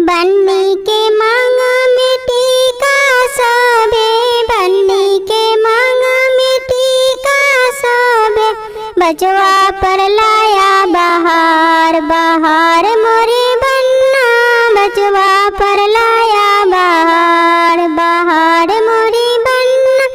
बन्नी के मांग में टीका सोबे, बन्नी के मांग में टीका सोबे। बचवा पर लाया बहार, बहार मोरी बन्ना। बचवा पर लाया बहार, बहार मोरी बन्ना।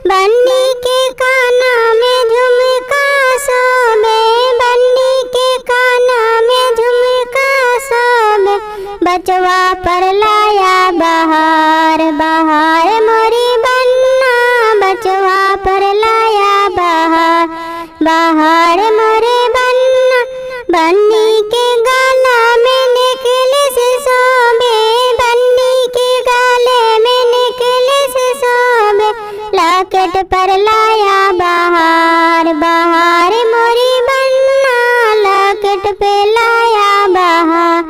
बन्नी के काना में झुमका सोबे, बन्नी के काना में झुमका सोबे। बचवा पर लाया बहार, बहार मोरी बन्ना। बचवा पर लाया बहार, बहार मोरी बन्ना। बन्नी के गाला में नेकलेस सोबे, बन्नी के गाले में नेकलेस सोबे। लॉकेट पर लाया बहार, बहार मोरी बन्ना। लॉकेट पे लाया बहार,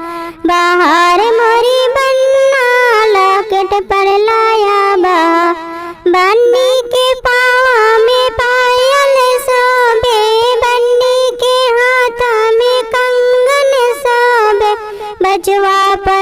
बहार मोरी बन्ना। लॉकेट पर लाया बहार। बन्नी के पाँव में पायल सोबे, बन्नी के हाथ में कंगन सोबे। बचवा पर